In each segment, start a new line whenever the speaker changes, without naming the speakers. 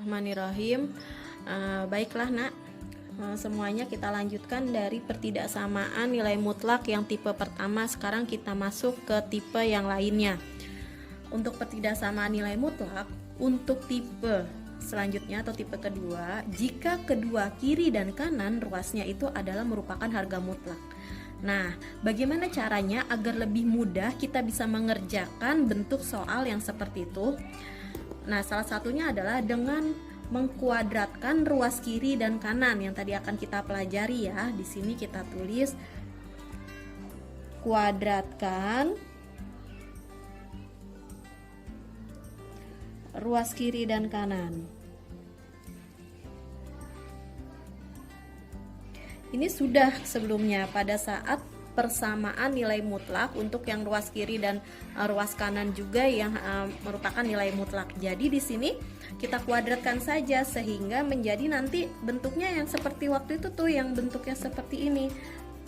Bismillahirrahmanirrahim. Baiklah nak, semuanya kita lanjutkan dari pertidaksamaan nilai mutlak yang tipe pertama. Sekarang kita masuk ke tipe yang lainnya. Untuk pertidaksamaan nilai mutlak, untuk tipe selanjutnya atau tipe kedua, jika kedua kiri dan kanan ruasnya itu adalah merupakan harga mutlak. Nah, bagaimana caranya agar lebih mudah kita bisa mengerjakan bentuk soal yang seperti itu? Nah, salah satunya adalah dengan mengkuadratkan ruas kiri dan kanan yang tadi akan kita pelajari ya. Di sini kita tulis kuadratkan ruas kiri dan kanan. Ini sudah sebelumnya pada saat persamaan nilai mutlak untuk yang ruas kiri dan ruas kanan juga yang merupakan nilai mutlak. Jadi di sini kita kuadratkan saja sehingga menjadi nanti bentuknya yang seperti waktu itu tuh, yang bentuknya seperti ini.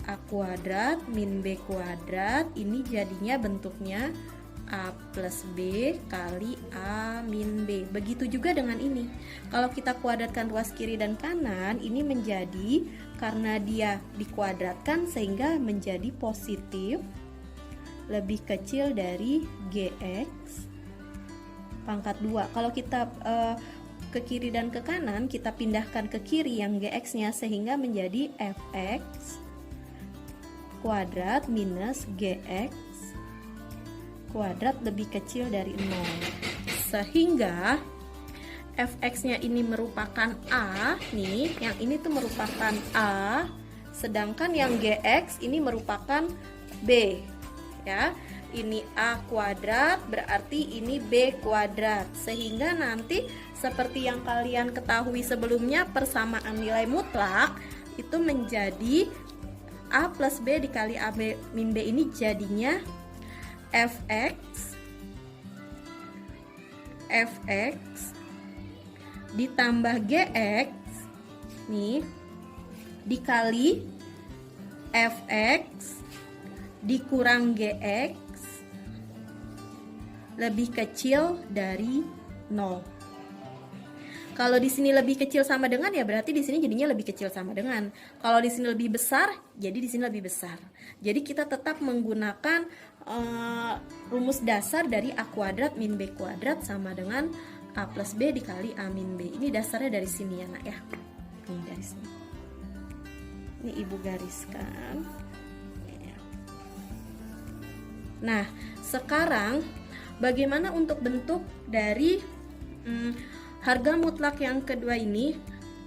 A kuadrat min B kuadrat, ini jadinya bentuknya A plus B kali A min B. Begitu juga dengan ini. Kalau kita kuadratkan ruas kiri dan kanan, ini menjadi, karena dia dikuadratkan sehingga menjadi positif lebih kecil dari GX pangkat 2. Kalau kita ke kiri dan ke kanan, kita pindahkan ke kiri yang GX nya sehingga menjadi Fx kuadrat minus GX kuadrat lebih kecil dari 0. Sehingga Fx-nya ini merupakan A, nih, yang ini tuh merupakan A, sedangkan yang Gx ini merupakan B, ya. Ini A kuadrat, berarti ini B kuadrat. Sehingga nanti seperti yang kalian ketahui sebelumnya, persamaan nilai mutlak itu menjadi A plus B dikali A min B, ini jadinya Fx ditambah Gx nih dikali Fx dikurang Gx lebih kecil dari 0. Kalau di sini lebih kecil sama dengan, ya berarti di sini jadinya lebih kecil sama dengan. Kalau di sini lebih besar, jadi di sini lebih besar. Jadi kita tetap menggunakan rumus dasar dari A kuadrat min B kuadrat sama dengan A plus B dikali A min B. Ini dasarnya dari sini ya nak ya. Nih dari sini. Ini ibu gariskan. Nah, sekarang bagaimana untuk bentuk dari harga mutlak yang kedua ini?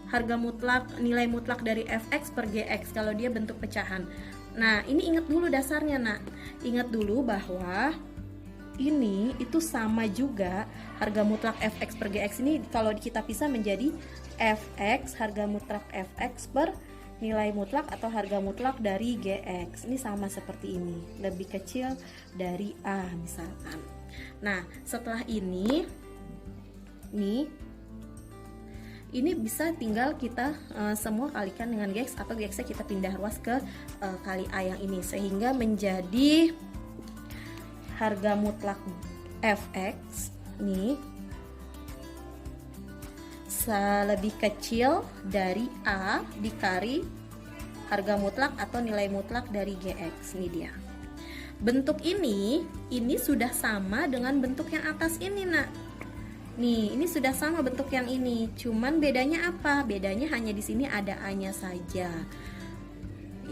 Harga mutlak, nilai mutlak dari Fx per Gx kalau dia bentuk pecahan. Nah, ini ingat dulu dasarnya nak. Ingat dulu bahwa ini itu sama juga, harga mutlak Fx per Gx ini kalau kita pisah menjadi Fx, harga mutlak Fx per nilai mutlak atau harga mutlak dari Gx. Ini sama seperti ini, lebih kecil dari A misalkan. Nah, setelah ini nih, ini bisa tinggal kita semua kalikan dengan Gx atau Gx kita pindah ruas ke kali A yang ini, sehingga menjadi harga mutlak Fx nih lebih kecil dari A dikali harga mutlak atau nilai mutlak dari Gx. Ini dia. Bentuk ini sudah sama dengan bentuk yang atas ini nak. Nih, ini sudah sama bentuk yang ini. Cuman bedanya apa? Bedanya hanya di sini ada A-nya saja.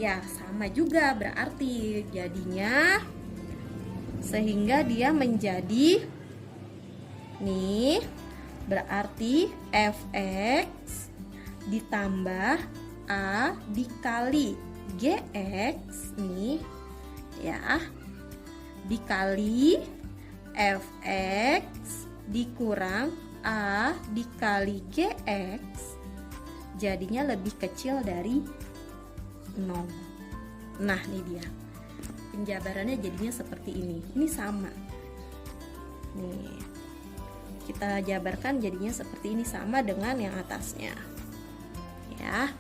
Ya, sama juga berarti jadinya, sehingga dia menjadi nih, berarti Fx ditambah A dikali Gx nih ya, dikali Fx dikurang A dikali Gx, jadinya lebih kecil dari 0. Nah, ini dia. Penjabarannya jadinya seperti ini. Ini sama. Nih. Kita jabarkan jadinya seperti ini, sama dengan yang atasnya. Ya.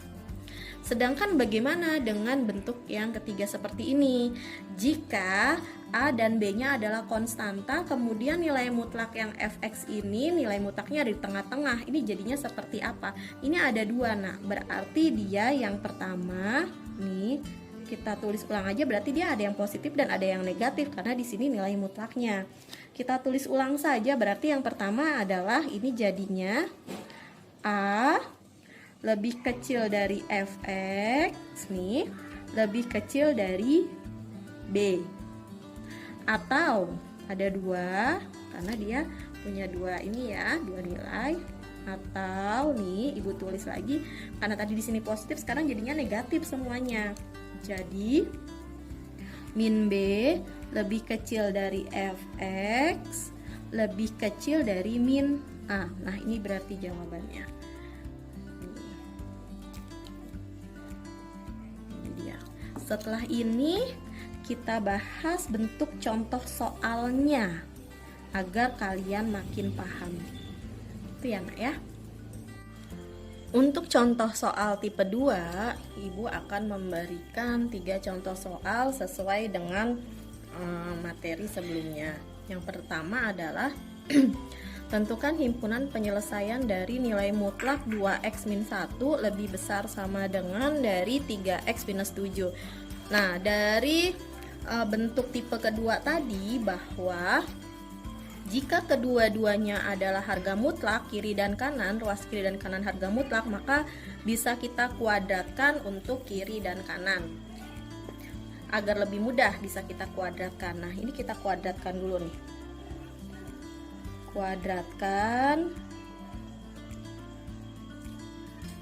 Sedangkan bagaimana dengan bentuk yang ketiga seperti ini? Jika A dan B-nya adalah konstanta, kemudian nilai mutlak yang fx ini nilai mutlaknya di tengah-tengah. Ini jadinya seperti apa? Ini ada dua. Nah, berarti dia yang pertama nih, kita tulis ulang aja, berarti dia ada yang positif dan ada yang negatif karena di sini nilai mutlaknya. Kita tulis ulang saja, berarti yang pertama adalah ini jadinya A lebih kecil dari fx nih, lebih kecil dari B. Atau ada dua, karena dia punya dua ini ya, dua nilai. Atau nih ibu tulis lagi, karena tadi di sini positif, sekarang jadinya negatif semuanya. Jadi min B lebih kecil dari fx, lebih kecil dari min A. Nah, ini berarti jawabannya. Ini dia. Setelah ini kita bahas bentuk contoh soalnya agar kalian makin paham. Itu ya, Nak ya. Untuk contoh soal tipe 2, Ibu akan memberikan 3 contoh soal sesuai dengan materi sebelumnya. Yang pertama adalah tentukan himpunan penyelesaian dari nilai mutlak 2x-1 lebih besar sama dengan dari 3x-7. Nah, dari bentuk tipe kedua tadi, bahwa jika kedua-duanya adalah harga mutlak, kiri dan kanan, ruas kiri dan kanan harga mutlak, maka bisa kita kuadratkan untuk kiri dan kanan. Agar lebih mudah bisa kita kuadratkan. Nah, ini kita kuadratkan dulu nih. Kuadratkan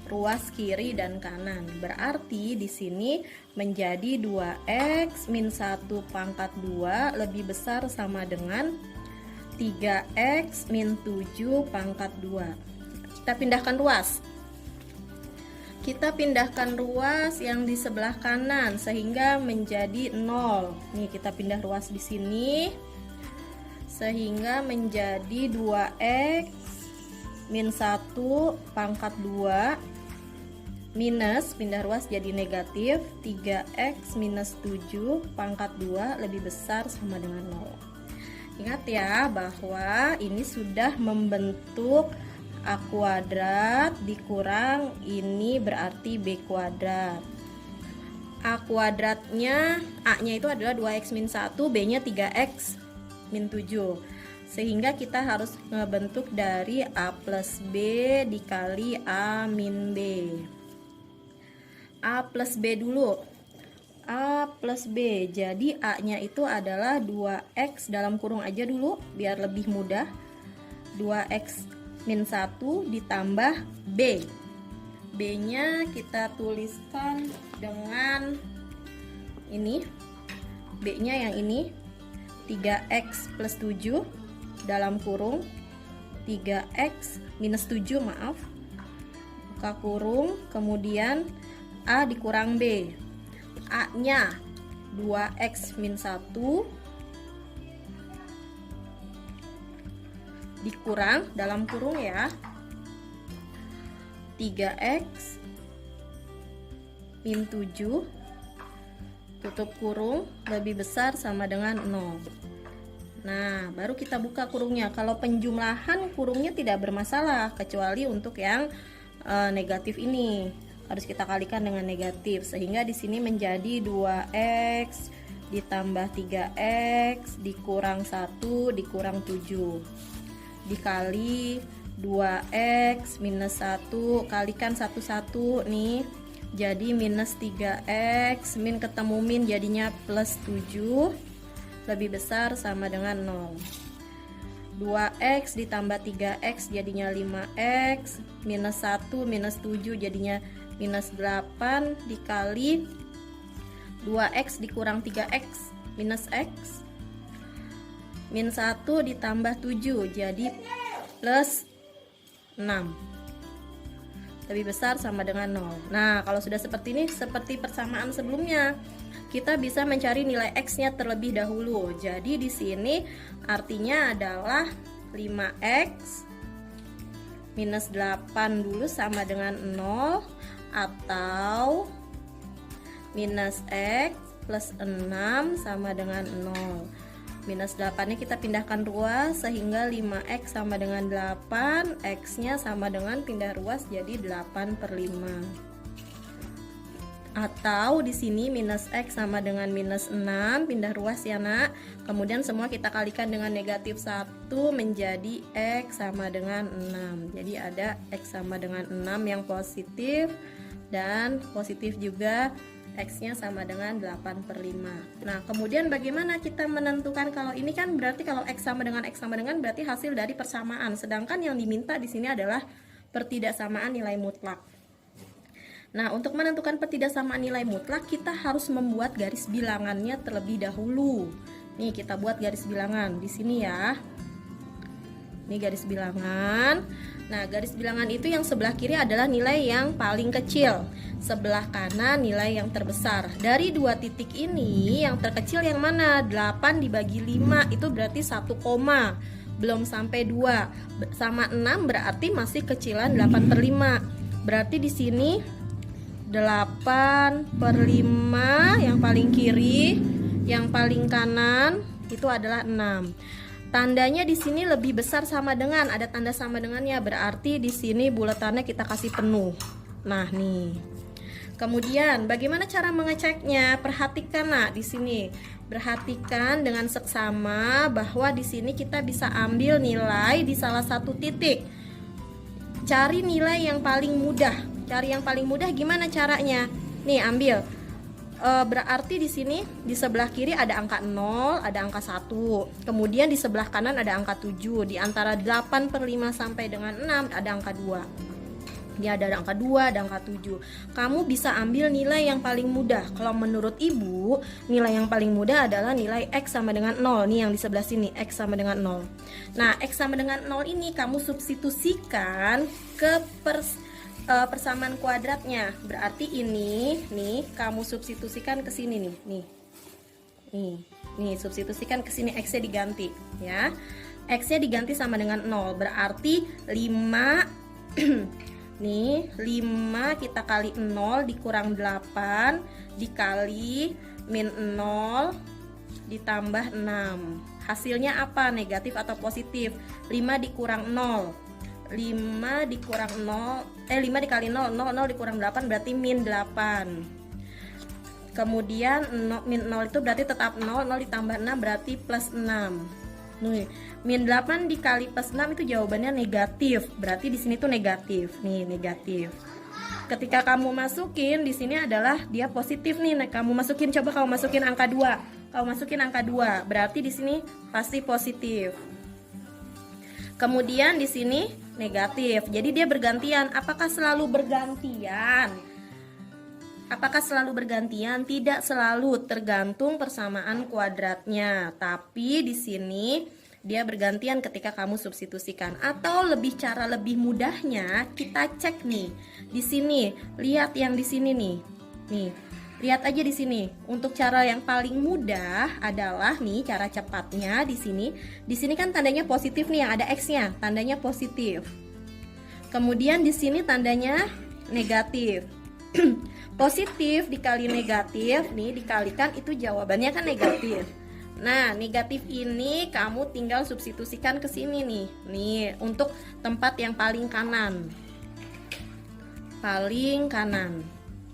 ruas kiri dan kanan. Berarti di sini menjadi 2x min 1 pangkat 2 lebih besar sama dengan 3x min 7 pangkat 2. Kita pindahkan ruas. Kita pindahkan ruas yang di sebelah kanan sehingga menjadi 0. Nih, kita pindah ruas di sini sehingga menjadi 2x min 1 pangkat 2 minus, pindah ruas jadi negatif, 3x minus 7 pangkat 2 lebih besar sama dengan 0. Ingat ya bahwa ini sudah membentuk A kuadrat dikurang ini berarti B kuadrat. A kuadratnya, A-nya itu adalah 2x min 1, B-nya 3x min 7. Sehingga kita harus ngebentuk dari A plus B dikali A min B. A plus B dulu. A plus B, jadi A-nya itu adalah 2x dalam kurung aja dulu biar lebih mudah. 2x min 1 ditambah B. B-nya kita tuliskan dengan ini. B-nya yang ini 3x plus 7 dalam kurung 3x minus 7, maaf, buka kurung, kemudian A dikurang B. A-nya 2x min 1 dikurang dalam kurung ya 3x min 7 tutup kurung lebih besar sama dengan 0. Nah, baru kita buka kurungnya. Kalau penjumlahan kurungnya tidak bermasalah kecuali untuk yang negatif ini. Harus kita kalikan dengan negatif sehingga di sini menjadi 2x ditambah 3x dikurang 1 dikurang 7 dikali 2x minus 1, kalikan 1 nih, jadi minus 3x, min ketemu min jadinya plus 7 lebih besar sama dengan 0. 2x ditambah 3x jadinya 5x, minus 1 minus 7 jadinya minus 8 dikali 2x dikurang 3x minus x, min 1 ditambah 7 jadi plus 6 lebih besar sama dengan 0. Nah, kalau sudah seperti ini, seperti persamaan sebelumnya, kita bisa mencari nilai x nya terlebih dahulu. Jadi di sini artinya adalah 5x minus 8 dulu sama dengan 0, atau minus X plus 6 sama dengan 0. Minus 8-nya kita pindahkan ruas sehingga 5X sama dengan 8, X-nya sama dengan pindah ruas jadi 8/5. Atau di sini minus X sama dengan minus 6, pindah ruas ya nak. Kemudian semua kita kalikan dengan negatif 1 menjadi X sama dengan 6. Jadi ada X sama dengan 6 yang positif, dan positif juga X-nya sama dengan 8/5. Nah, kemudian bagaimana kita menentukan? Kalau ini kan berarti kalau X sama dengan berarti hasil dari persamaan. Sedangkan yang diminta di sini adalah pertidaksamaan nilai mutlak. Nah, untuk menentukan pertidaksamaan nilai mutlak, kita harus membuat garis bilangannya terlebih dahulu. Nih, kita buat garis bilangan di sini ya. Ini garis bilangan. Nah, garis bilangan itu yang sebelah kiri adalah nilai yang paling kecil, sebelah kanan nilai yang terbesar. Dari dua titik ini, yang terkecil yang mana? 8 dibagi 5 itu berarti 1 koma. Belum sampai 2. Sama 6 berarti masih kecilan 8/5. Berarti di sini 8/5 yang paling kiri, yang paling kanan itu adalah 6. Tandanya di sini lebih besar sama dengan, ada tanda sama dengannya, berarti di sini buletannya kita kasih penuh. Nah, nih. Kemudian bagaimana cara mengeceknya? Perhatikan nak di sini. Perhatikan dengan seksama bahwa di sini kita bisa ambil nilai di salah satu titik. Cari nilai yang paling mudah. Cari yang paling mudah gimana caranya? Nih, ambil. Berarti di sini di sebelah kiri ada angka 0, ada angka 1. Kemudian di sebelah kanan ada angka 7. Di antara 8/5 sampai dengan 6 ada angka 2. Dia ada angka 2, ada angka 7. Kamu bisa ambil nilai yang paling mudah. Kalau menurut ibu, nilai yang paling mudah adalah nilai X sama dengan 0. Nih yang di sebelah sini, X sama dengan 0. Nah, X sama dengan 0 ini kamu substitusikan ke persamaan kuadratnya. Berarti ini nih kamu substitusikan ke sini nih. Nih substitusikan ke sini, X-nya diganti ya. X-nya diganti sama dengan 0. Berarti 5 nih 5 kita kali 0 dikurang 8 dikali min 0 ditambah 6. Hasilnya apa? Negatif atau positif? 5 dikurang 0. 5 dikurang 0, 5 dikali 0, 0 dikurang 8 berarti min 8. Kemudian min 0 itu berarti tetap 0, 0 ditambah 6 berarti plus 6. Nih, min 8 dikali plus 6 itu jawabannya negatif. Berarti di sini tuh negatif. Nih, negatif. Ketika kamu masukin di sini adalah dia positif nih. Nah, kamu masukin, coba kamu masukin angka 2. Kamu masukin angka 2, berarti di sini pasti positif. Kemudian di sini negatif. Jadi dia bergantian. Apakah selalu bergantian? Apakah selalu bergantian? Tidak selalu, tergantung persamaan kuadratnya. Tapi di sini dia bergantian ketika kamu substitusikan. Atau cara lebih mudahnya kita cek nih. Di sini, lihat yang di sini nih. Nih. Lihat aja di sini. Untuk cara yang paling mudah adalah nih cara cepatnya di sini. Di sini kan tandanya positif nih, yang ada X-nya, tandanya positif. Kemudian di sini tandanya negatif. Positif dikali negatif nih dikalikan itu jawabannya kan negatif. Nah, negatif ini kamu tinggal substitusikan ke sini nih. Nih, untuk tempat yang paling kanan. Paling kanan.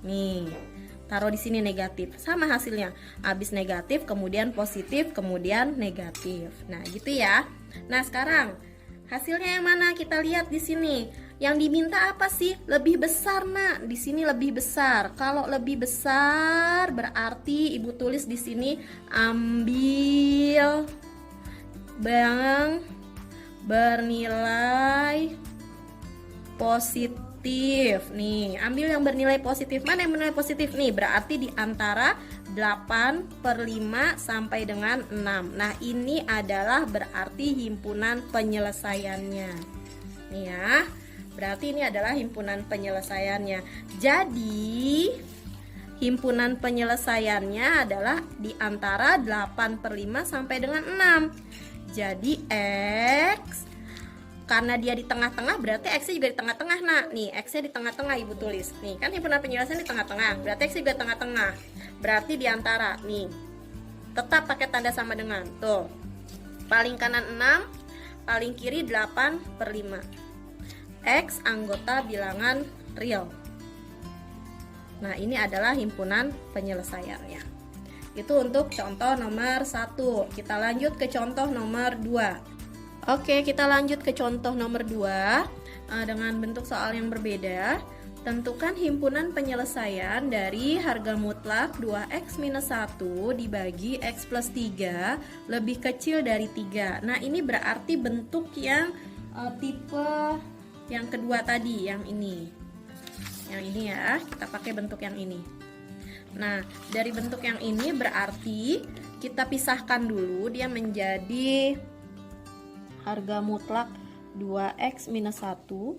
Nih. Taruh di sini negatif, sama hasilnya. Habis negatif, kemudian positif, kemudian negatif. Nah, gitu ya. Nah, sekarang hasilnya yang mana? Kita lihat di sini. Yang diminta apa sih? Lebih besar, Nak. Di sini lebih besar. Kalau lebih besar berarti Ibu tulis di sini ambil bank bernilai positif. Nih, ambil yang bernilai positif. Mana yang bernilai positif nih? Berarti di antara 8/5 sampai dengan 6. Nah, ini adalah berarti himpunan penyelesaiannya. Nih ya. Berarti ini adalah himpunan penyelesaiannya. Jadi, himpunan penyelesaiannya adalah di antara 8/5 sampai dengan 6. Jadi X, karena dia di tengah-tengah berarti X-nya juga di tengah-tengah. Nah, nih X-nya di tengah-tengah Ibu tulis. Nih, kan himpunan penjelasan di tengah-tengah. Berarti X juga tengah-tengah. Berarti di antara nih. Tetap pakai tanda sama dengan. Tuh. Paling kanan 6, paling kiri 8/5. X anggota bilangan real. Nah, ini adalah himpunan penyelesaiannya. Itu untuk contoh nomor 1. Kita lanjut ke contoh nomor 2. Oke, kita lanjut ke contoh nomor 2 dengan bentuk soal yang berbeda. Tentukan himpunan penyelesaian dari harga mutlak 2x minus 1 dibagi x plus 3 lebih kecil dari 3. Nah, ini berarti bentuk yang tipe yang kedua tadi, yang ini. Yang ini ya, kita pakai bentuk yang ini. Nah, dari bentuk yang ini berarti kita pisahkan dulu, dia menjadi harga mutlak 2x minus 1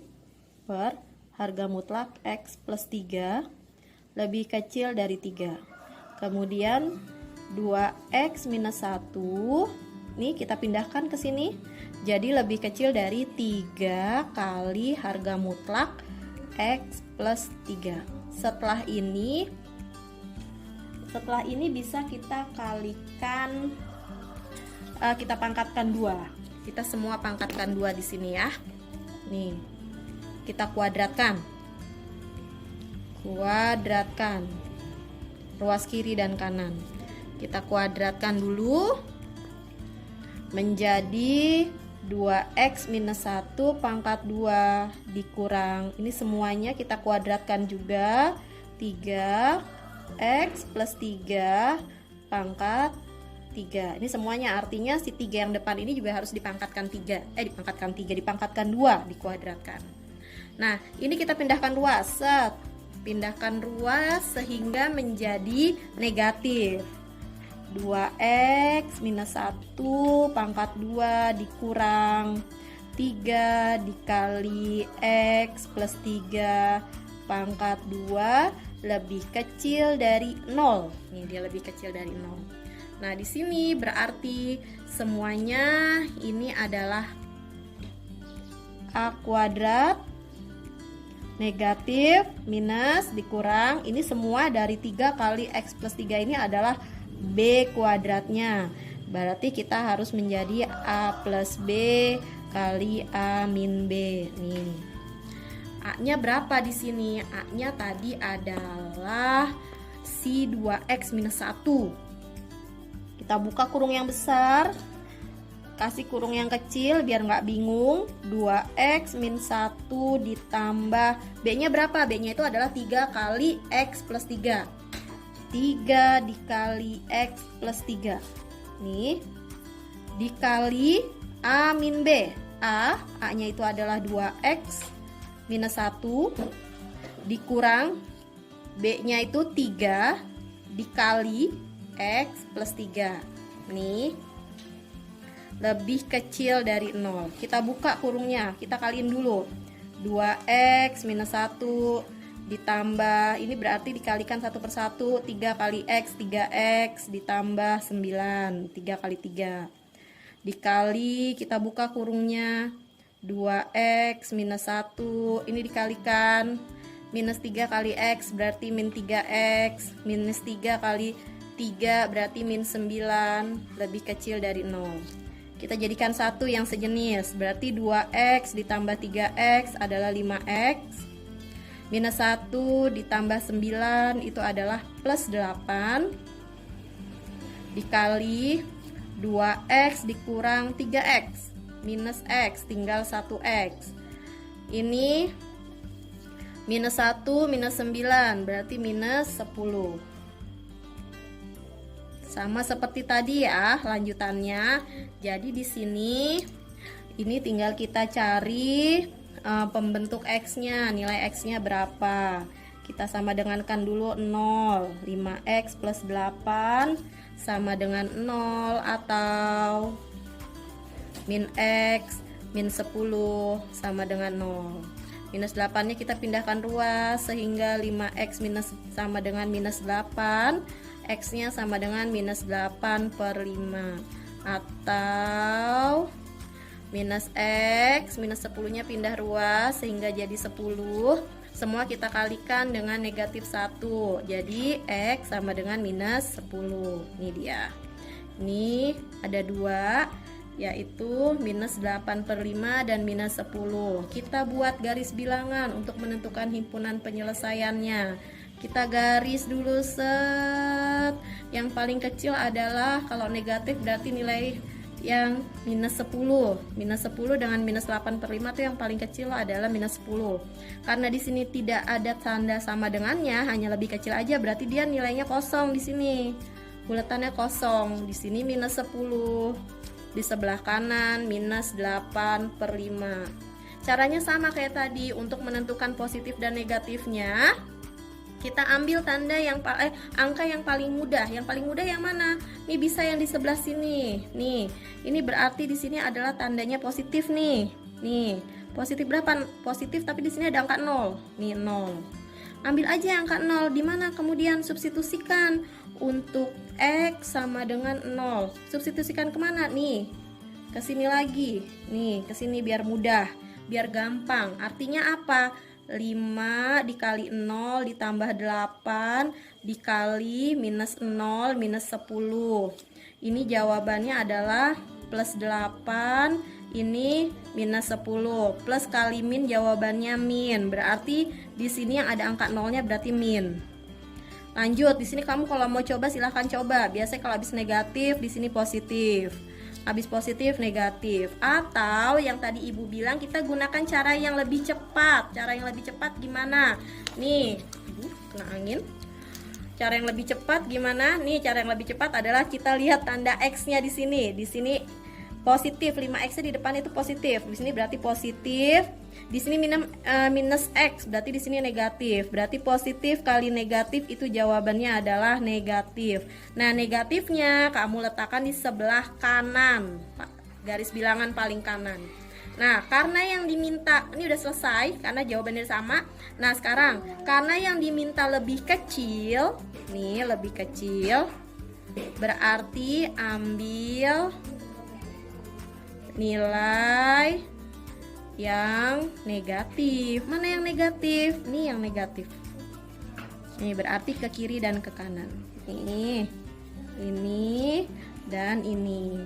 per harga mutlak x plus 3 lebih kecil dari 3. Kemudian 2x minus 1 nih kita pindahkan ke sini, jadi lebih kecil dari 3 kali harga mutlak x plus 3. Setelah ini bisa kita kalikan, kita pangkatkan 2. Kita semua pangkatkan 2 di sini ya. Nih, kita kuadratkan. Kuadratkan ruas kiri dan kanan. Kita kuadratkan dulu menjadi 2x minus 1 pangkat 2 dikurang. Ini semuanya kita kuadratkan juga. 3x plus 3 pangkat 3. Ini semuanya artinya si 3 yang depan ini juga harus dipangkatkan 3, dipangkatkan 2, dikuadratkan. Nah, ini kita pindahkan ruas. Pindahkan ruas sehingga menjadi negatif. 2x minus 1 pangkat 2 dikurang 3 dikali x plus 3 pangkat 2 lebih kecil dari 0. Nih, dia lebih kecil dari 0. Nah, di sini berarti semuanya ini adalah A kuadrat negatif minus dikurang, ini semua dari 3 kali x plus 3 ini adalah B kuadratnya. Berarti kita harus menjadi A plus B kali A min B. Nih. A-nya berapa di sini? A-nya tadi adalah si 2x minus 1. Kita buka kurung yang besar, kasih kurung yang kecil biar nggak bingung. 2x min 1 ditambah B-nya berapa? B-nya itu adalah 3 kali x plus 3. 3 dikali x plus 3. Nih, dikali A min B. A-nya itu adalah 2x minus 1 dikurang B-nya itu 3 dikali x plus 3. Nih, lebih kecil dari 0. Kita buka kurungnya, kita kaliin dulu. 2x minus 1 ditambah, ini berarti dikalikan 1 per 1, 3 kali x, 3x ditambah 9, 3 kali 3 dikali, kita buka kurungnya, 2x minus 1, ini dikalikan minus 3 kali x berarti min 3x, minus 3 kali 3 berarti min 9, lebih kecil dari 0. Kita jadikan satu yang sejenis, berarti 2x ditambah 3x adalah 5x, minus 1 ditambah 9 itu adalah plus 8, dikali 2x dikurang 3x, minus x, tinggal 1x. Ini minus 1 minus 9 berarti minus 10. Sama seperti tadi ya lanjutannya. Jadi di sini ini tinggal kita cari pembentuk x-nya, nilai x-nya berapa. Kita sama dengankan dulu 0. 5x plus 8 sama dengan 0 atau min x min 10 sama dengan 0. Minus 8 nya kita pindahkan ruas sehingga 5x minus sama dengan minus 8, x nya sama dengan minus 8 per 5 atau minus X, minus 10-nya pindah ruas sehingga jadi 10. Semua kita kalikan dengan negatif 1. Jadi X sama dengan minus 10. Ini dia. Ini ada 2, yaitu minus 8/5 dan minus 10. Kita buat garis bilangan untuk menentukan himpunan penyelesaiannya. Kita garis dulu, set. Yang paling kecil adalah kalau negatif berarti nilai yang minus 10. Minus 10 dengan minus 8/5 itu yang paling kecil adalah minus 10. Karena di sini tidak ada tanda sama dengannya, hanya lebih kecil aja, berarti dia nilainya kosong di sini. Buletannya kosong. Di sini minus 10. Di sebelah kanan minus 8/5. Caranya sama kayak tadi. Untuk menentukan positif dan negatifnya, kita ambil tanda yang angka yang paling mudah. Yang paling mudah yang mana? Nih bisa yang di sebelah sini. Nih, ini berarti di sini adalah tandanya positif nih. Nih, positif berapa? Positif tapi di sini ada angka 0. Nih 0. Ambil aja angka 0. Di mana? Kemudian substitusikan untuk X sama dengan 0. Substitusikan kemana? Nih, ke sini lagi. Nih, ke sini biar mudah, biar gampang. Artinya apa? 5 dikali 0 ditambah 8 dikali minus 0 minus 10. Ini jawabannya adalah plus 8, ini minus 10. Plus kali min jawabannya min. Berarti di sini yang ada angka 0-nya berarti min. Lanjut, di sini kamu kalau mau coba silahkan coba. Biasanya kalau habis negatif, di sini positif. Habis positif, negatif. Atau yang tadi ibu bilang, kita gunakan cara yang lebih cepat. Cara yang lebih cepat gimana? Nih, kena angin. Cara yang lebih cepat gimana? Nih, cara yang lebih cepat adalah kita lihat tanda X-nya di sini. Di sini positif, 5X-nya di depan itu positif. Di sini berarti positif. Di sini minus X, berarti di sini negatif. Berarti positif kali negatif itu jawabannya adalah negatif. Nah, negatifnya kamu letakkan di sebelah kanan, garis bilangan paling kanan. Nah, karena yang diminta ini udah selesai karena jawabannya sama. Nah, sekarang karena yang diminta lebih kecil, nih lebih kecil, berarti ambil nilai yang negatif. Mana yang negatif? Nih yang negatif. Ini berarti ke kiri dan ke kanan. Ini dan ini.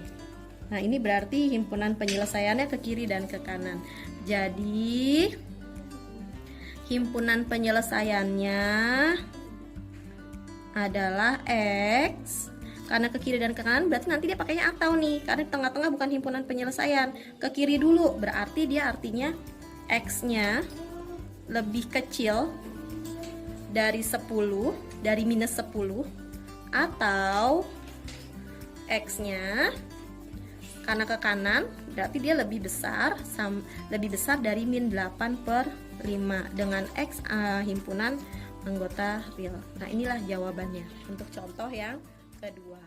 Nah, ini berarti himpunan penyelesaiannya ke kiri dan ke kanan. Jadi himpunan penyelesaiannya adalah X. Karena ke kiri dan ke kanan berarti nanti dia pakainya atau nih. Karena di tengah-tengah bukan himpunan penyelesaian. Ke kiri dulu berarti dia artinya X-nya lebih kecil dari 10, dari minus 10. Atau X-nya karena ke kanan berarti dia lebih besar dari min 8/5 dengan X himpunan anggota real. Nah, inilah jawabannya untuk contoh yang kedua.